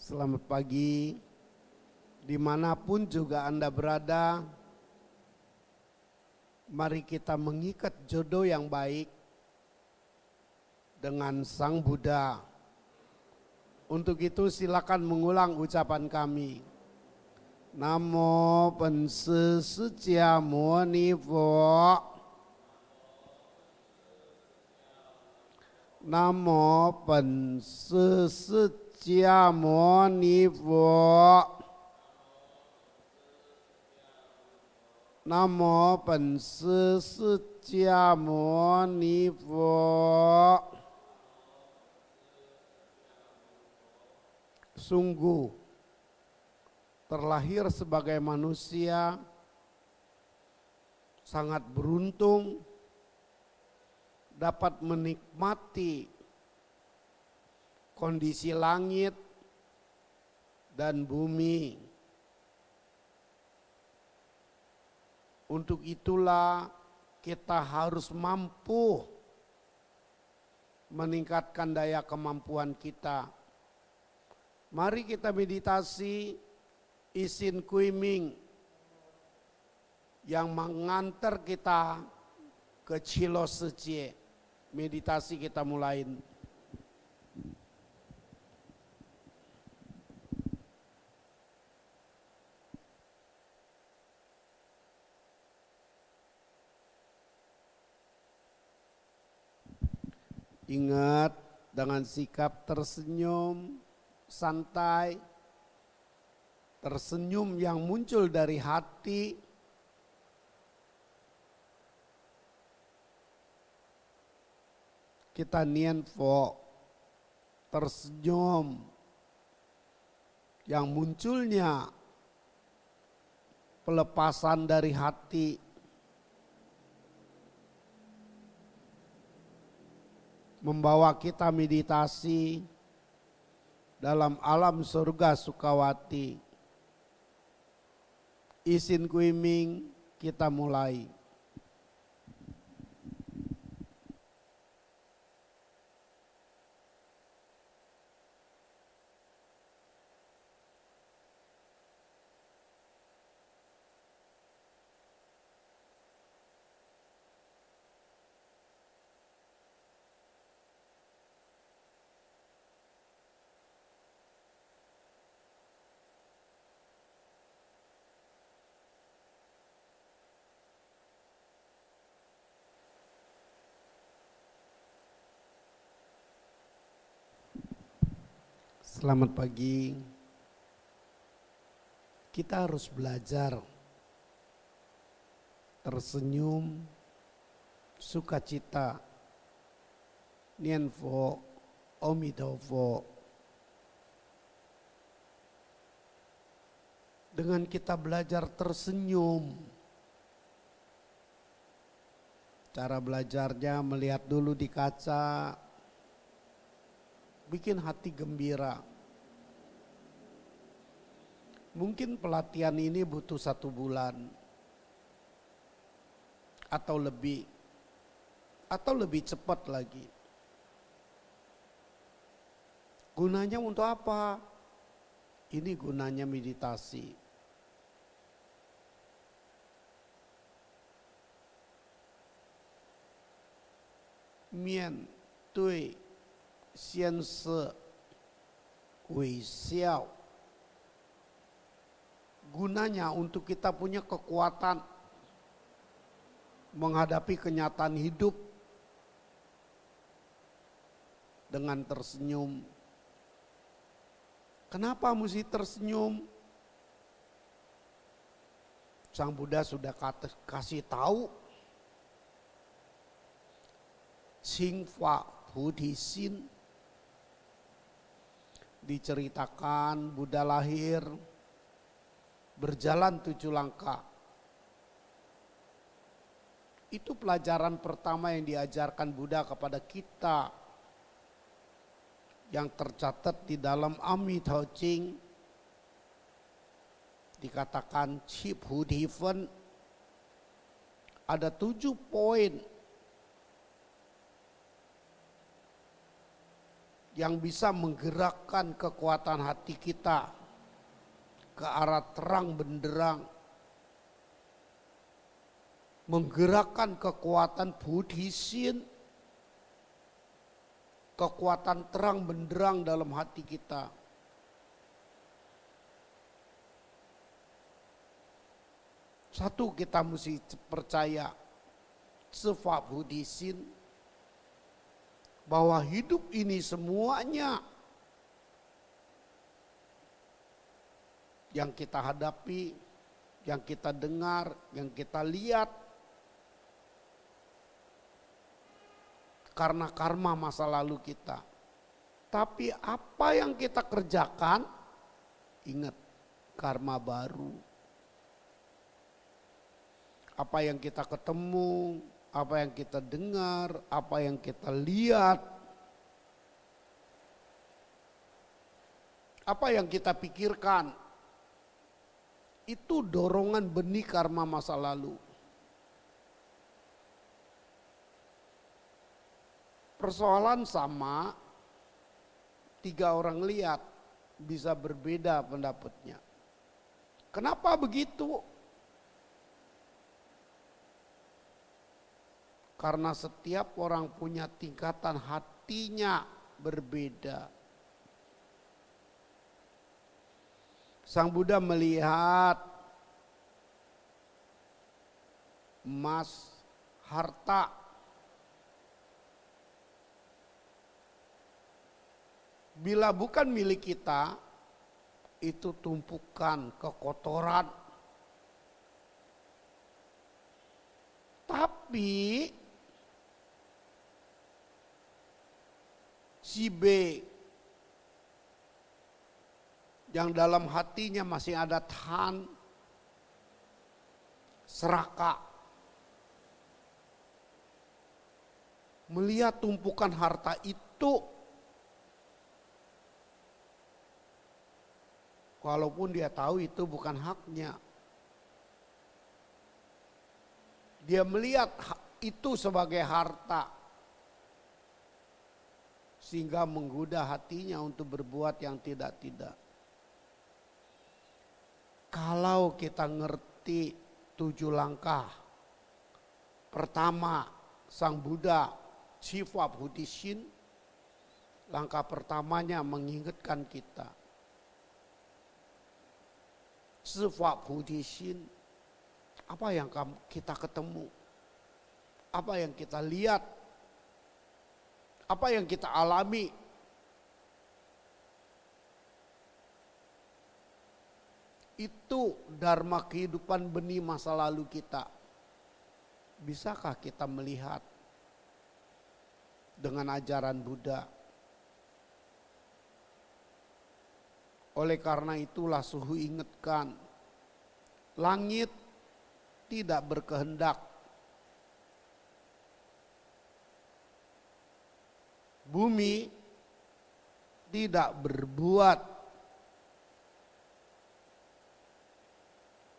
Selamat pagi, dimanapun juga Anda berada. Mari kita mengikat jodoh yang baik dengan Sang Buddha. Untuk itu silakan mengulang ucapan kami. Namo Panse Sijia Mo Ni Pho. Namo Panse Sijia Mo Ni Pho. Namo Panse Sijia Mo Ni Pho. Sungguh terlahir sebagai manusia sangat beruntung dapat menikmati kondisi langit dan bumi. Untuk itulah kita harus mampu meningkatkan daya kemampuan kita. Mari kita meditasi Isin Kuiming yang mengantar kita ke Chilo Sejie. Meditasi kita mulai. Ingat dengan sikap tersenyum, santai, tersenyum yang muncul dari hati, kita nian pho, tersenyum yang munculnya pelepasan dari hati, membawa kita meditasi dalam alam surga Sukawati. Isin Kuiming kita mulai. Selamat pagi. Kita harus belajar tersenyum, sukacita, nian pho, omitofo. Dengan kita belajar tersenyum, cara belajarnya melihat dulu di kaca, bikin hati gembira. Mungkin pelatihan ini butuh 1 bulan atau lebih cepat lagi. Gunanya untuk apa? Ini gunanya meditasi. Mian Dui Xian Se Wei Xiao. Gunanya untuk kita punya kekuatan menghadapi kenyataan hidup dengan tersenyum. Kenapa mesti tersenyum? Sang Buddha sudah kasih tahu. Qing Fa Budi Sin, diceritakan Buddha lahir, berjalan 7 langkah. Itu pelajaran pertama yang diajarkan Buddha kepada kita, yang tercatat di dalam Amitabha Ching. Dikatakan Chip Hudiven ada 7 poin yang bisa menggerakkan kekuatan hati kita ke arah terang benderang, menggerakkan kekuatan Buddhisin, kekuatan terang benderang dalam hati kita. Satu, kita mesti percaya sifat Buddhisin, bahwa hidup ini semuanya yang kita hadapi, yang kita dengar, yang kita lihat, karena karma masa lalu kita. Tapi apa yang kita kerjakan, ingat, karma baru. Apa yang kita ketemu, apa yang kita dengar, apa yang kita lihat, apa yang kita pikirkan, itu dorongan benih karma masa lalu. Persoalan sama, 3 orang lihat, bisa berbeda pendapatnya. Kenapa begitu? Karena setiap orang punya tingkatan hatinya berbeda. Sang Buddha melihat emas, harta, bila bukan milik kita, itu tumpukan kekotoran. Tapi si B yang dalam hatinya masih ada tahan, serakah, melihat tumpukan harta itu, walaupun dia tahu itu bukan haknya, dia melihat itu sebagai harta, sehingga menggoda hatinya untuk berbuat yang tidak-tidak. Kalau kita ngerti 7 langkah, pertama Sang Buddha sifat Buddhisin, langkah pertamanya mengingatkan kita sifat Buddhisin, apa yang kita ketemu, apa yang kita lihat, apa yang kita alami, itu dharma kehidupan benih masa lalu kita. Bisakah kita melihat dengan ajaran Buddha? Oleh karena itulah Suhu ingatkan, langit tidak berkehendak, bumi tidak berbuat,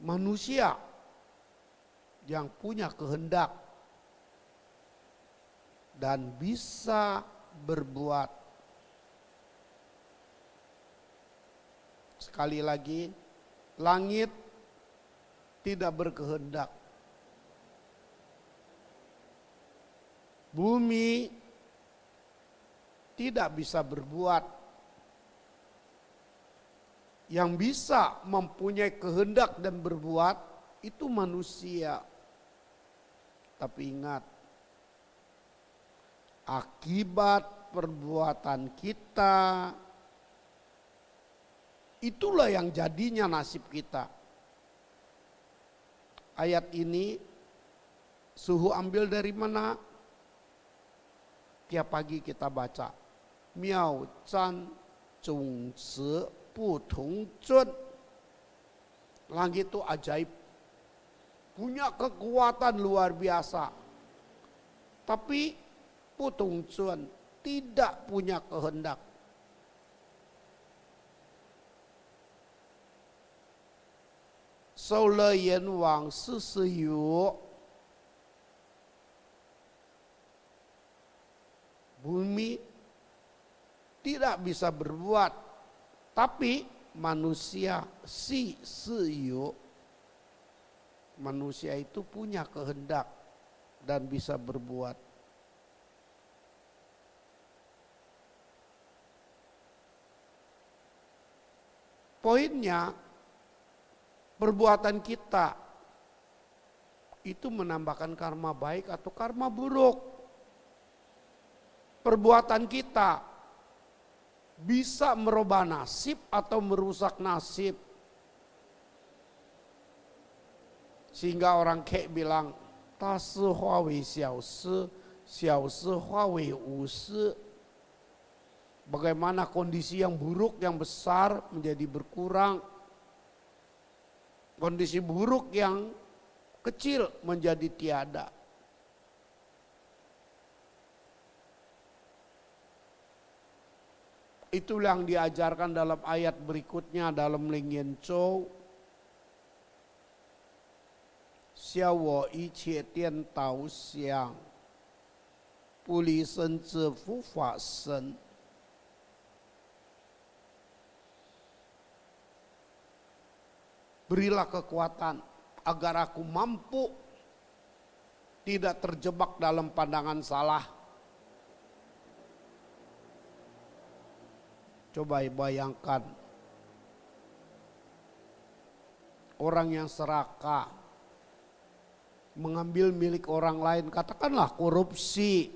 manusia yang punya kehendak dan bisa berbuat. Sekali lagi, langit tidak berkehendak, bumi tidak bisa berbuat. Yang bisa mempunyai kehendak dan berbuat itu manusia. Tapi ingat, akibat perbuatan kita, itulah yang jadinya nasib kita. Ayat ini Suhu ambil dari mana? Tiap pagi kita baca. Miao Zhan Zhong Zi Bu Tong Zun. Langit itu ajaib, punya kekuatan luar biasa. Tapi Bu Tong Zun tidak punya kehendak. Shou le yan wang si si yu. Bumi tidak bisa berbuat. Tapi manusia manusia itu punya kehendak dan bisa berbuat. Poinnya, perbuatan kita itu menambahkan karma baik atau karma buruk. Perbuatan kita bisa merubah nasib atau merusak nasib. Sehingga orang kayak bilang, "Ta shi hua wei xiao shi hua wei wu shi." Bagaimana kondisi yang buruk yang besar menjadi berkurang. Kondisi buruk yang kecil menjadi tiada. Itulah yang diajarkan dalam ayat berikutnya dalam Leng Yen Zhou. Xiao wo yi qie dian dao xiang, bu li shen zi fu fa shen. Berilah kekuatan agar aku mampu tidak terjebak dalam pandangan salah. Coba bayangkan orang yang serakah, mengambil milik orang lain, katakanlah korupsi.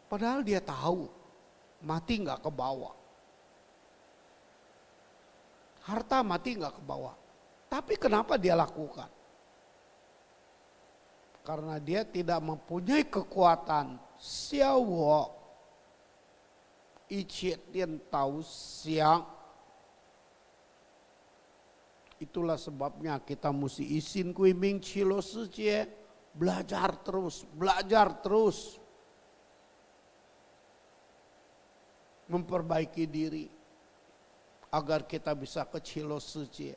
Padahal dia tahu mati nggak ke bawah. Harta mati nggak ke bawah. Tapi kenapa dia lakukan? Karena dia tidak mempunyai kekuatan. Xiao wo yi qie dian dao xiang. Itulah sebabnya kita mesti isin kui ming qi lo shi jie. Belajar terus. Memperbaiki diri. Agar kita bisa ke Cilo Suci.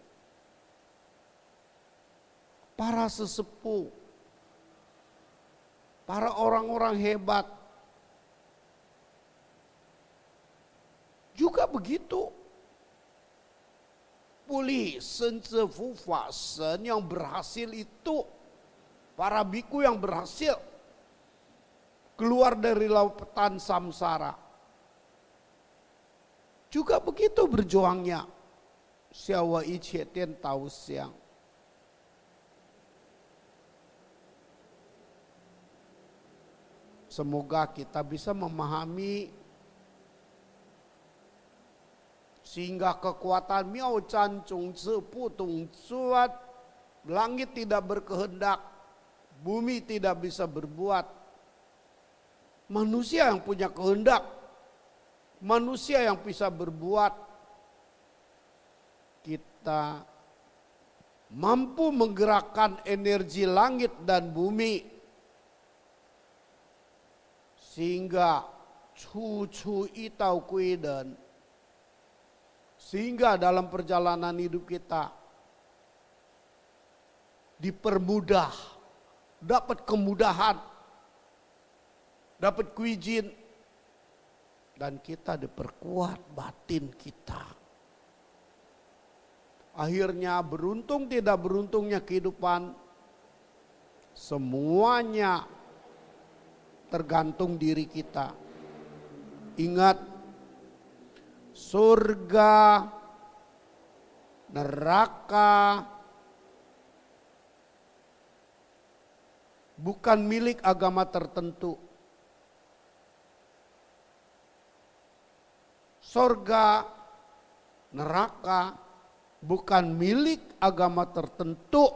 Para sesepuh, para orang-orang hebat juga begitu. Puli Shen Zi Fu Fa Shen yang berhasil itu, para biku yang berhasil keluar dari lautan samsara. Juga begitu berjuangnya. Xiao yi qie dian dao xiang. Semoga kita bisa memahami sehingga kekuatan miao zhan zhong zi bu dong zuan, langit tidak berkehendak, bumi tidak bisa berbuat. Manusia yang punya kehendak. Manusia yang bisa berbuat. Kita mampu menggerakkan energi langit dan bumi sehingga cu itau kuiden, sehingga dalam perjalanan hidup kita dipermudah, dapat kemudahan, dapat kuijin. Dan kita diperkuat batin kita. Akhirnya beruntung tidak beruntungnya kehidupan, semuanya tergantung diri kita. Ingat, surga, neraka bukan milik agama tertentu. Surga, neraka bukan milik agama tertentu.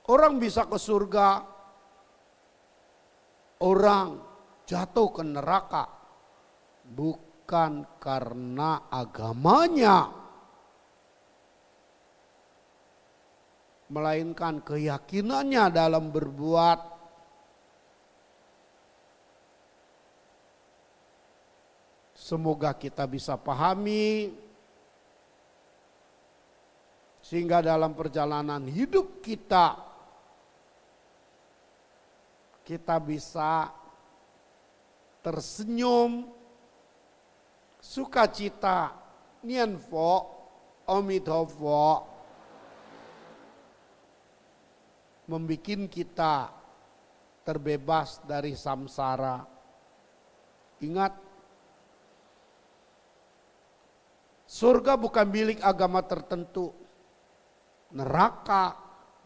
Orang bisa ke surga, orang jatuh ke neraka bukan karena agamanya, melainkan keyakinannya dalam berbuat. Semoga kita bisa pahami sehingga dalam perjalanan hidup kita kita bisa tersenyum, sukacita, nianfo, omitofo, membikin kita terbebas dari samsara. Ingat, surga bukan milik agama tertentu. Neraka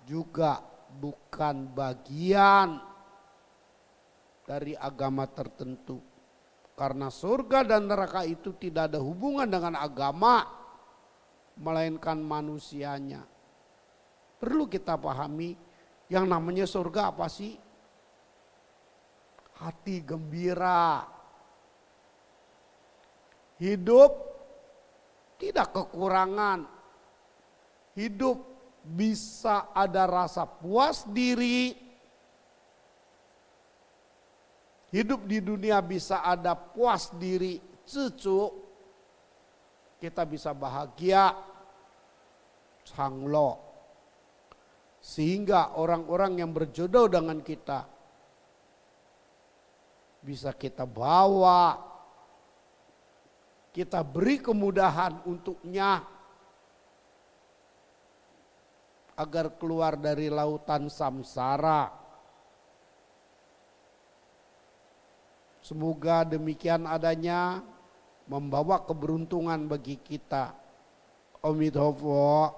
juga bukan bagian dari agama tertentu. Karena surga dan neraka itu tidak ada hubungan dengan agama, melainkan manusianya. Perlu kita pahami, yang namanya surga apa sih? Hati gembira. Hidup tidak kekurangan. Hidup bisa ada rasa puas diri. Hidup di dunia bisa ada puas diri, cucu. Kita bisa bahagia, sanglo. Sehingga orang-orang yang berjodoh dengan kita bisa kita bawa, kita beri kemudahan untuknya agar keluar dari lautan samsara. Semoga demikian adanya membawa keberuntungan bagi kita. Omitofo.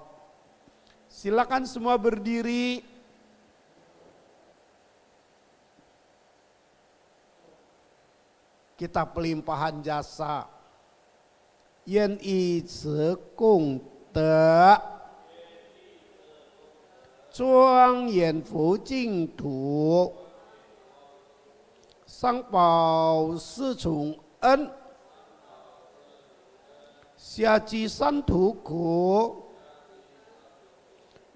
Silakan semua berdiri. Kita pelimpahan jasa. Yen yi ci gong de, zhuang yan fu jing tu, sang bao si chung en, xia ji san tu ku,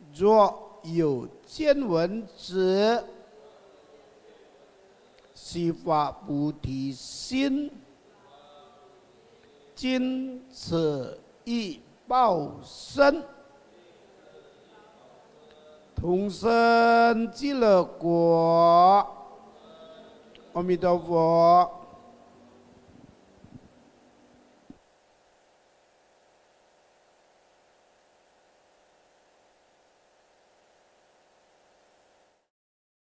zuo you jian wen zhi, xi fa bu ti xin,今此一报身，同生极乐国。阿弥陀佛。